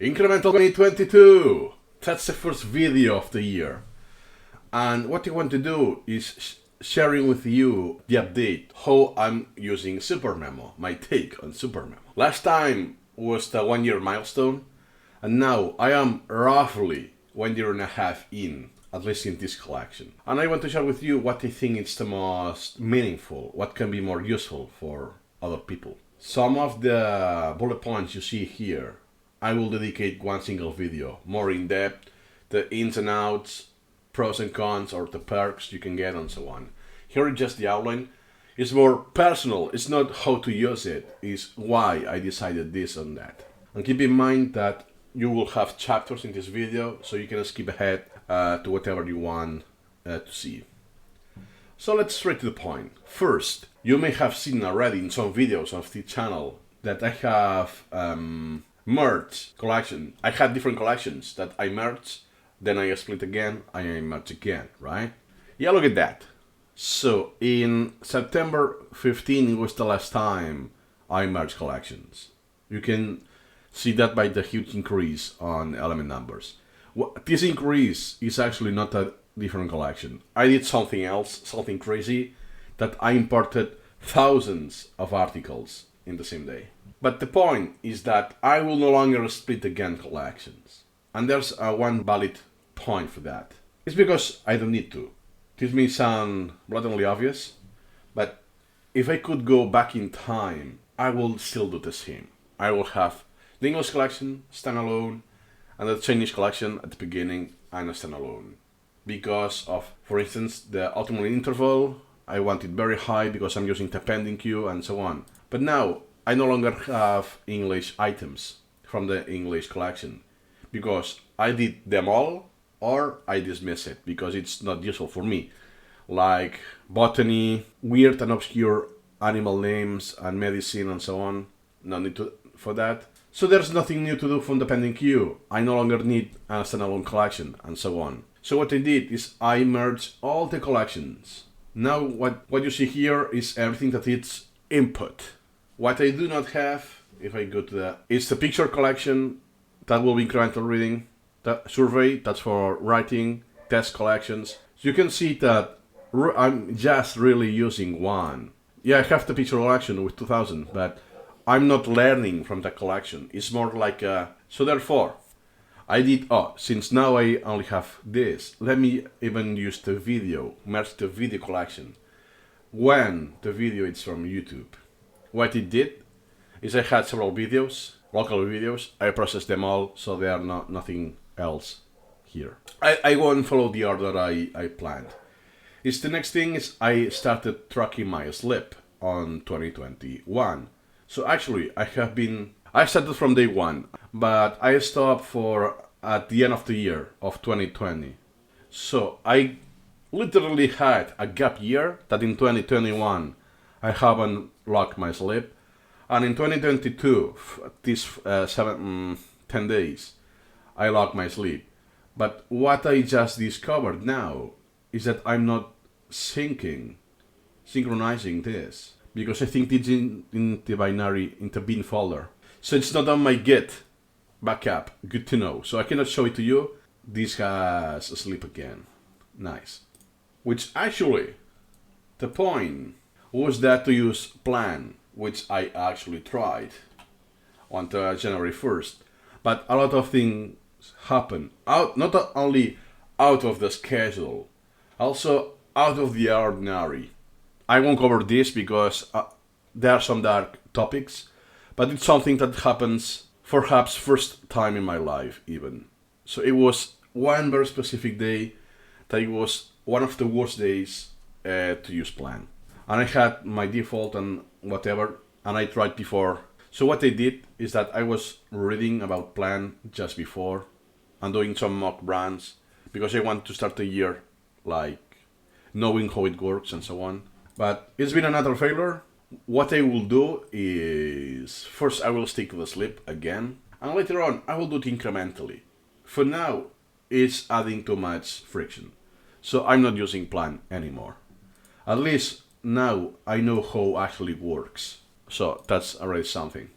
Incremental 2022! That's the first video of the year. And what I want to do is sharing with you the update, how I'm using SuperMemo, my take on SuperMemo. Last time was the 1 year milestone, and now I am roughly 1 year and a half in, at least in this collection. And I want to share with you what I think is the most meaningful, what can be more useful for other people. Some of the bullet points you see here, I will dedicate one single video, more in depth, the ins and outs, pros and cons, or the perks you can get, and so on. Here is just the outline. It's more personal. It's not how to use it. It's why I decided this and that. And keep in mind that you will have chapters in this video, so you can skip ahead to whatever you want to see. So let's straight to the point. First, you may have seen already in some videos of the channel that I have merged collection. I had different collections that I merged, then I split again, and I merge again, right? Yeah, look at that. So in September 15 was the last time I merged collections. You can see that by the huge increase on element numbers. This increase is actually not a different collection. I did something else, something crazy, that I imported thousands of articles in the same day. But the point is that I will no longer split again collections. And there's one valid point for that. It's because I don't need to. This may sound blatantly obvious, but if I could go back in time, I will still do the same. I will have the English collection, standalone, and the Chinese collection at the beginning and a standalone. Because of, for instance, the optimal interval, I want it very high because I'm using the pending queue and so on. But now, I no longer have English items from the English collection because I did them all or I dismiss it because it's not useful for me. Like botany, weird and obscure animal names and medicine and so on. No need for that. So there's nothing new to do from the pending queue. I no longer need a standalone collection and so on. So what I did is I merged all the collections. Now what you see here is everything that it's input. What I do not have, if I go to is the picture collection, that will be incremental reading, the survey, that's for writing, test collections. So you can see that I'm just really using one. Yeah, I have the picture collection with 2000, but I'm not learning from the collection. It's more like so therefore, I did, since now I only have this, let me even use the video, merge the video collection, when the video is from YouTube. What it did is I had several videos, local videos, I processed them all, so there are nothing else here. I won't follow the order I planned. The next thing is I started tracking my sleep on 2021. So actually I started from day one, but I stopped at the end of the year of 2020. So I literally had a gap year that in 2021 I haven't locked my sleep, and in 2022, these 10 days, I locked my sleep. But what I just discovered now is that I'm not synchronizing this, because I think it's in the binary, in the bin folder. So it's not on my Git backup, good to know. So I cannot show it to you. This has sleep again, nice. Which actually, the point was that to use plan, which I actually tried on January 1st. But a lot of things happen, not only out of the schedule, also out of the ordinary. I won't cover this because there are some dark topics, but it's something that happens perhaps first time in my life even. So it was one very specific day that it was one of the worst days to use plan. And I had my default and whatever, and I tried before. So what I did is that I was reading about plan just before and doing some mock brands because I want to start the year like knowing how it works and so on. But it's been another failure. What I will do is first I will stick to the sleep again, and later on I will do it incrementally. For now, it's adding too much friction. So I'm not using plan anymore. At least now I know how actually works. So that's already something.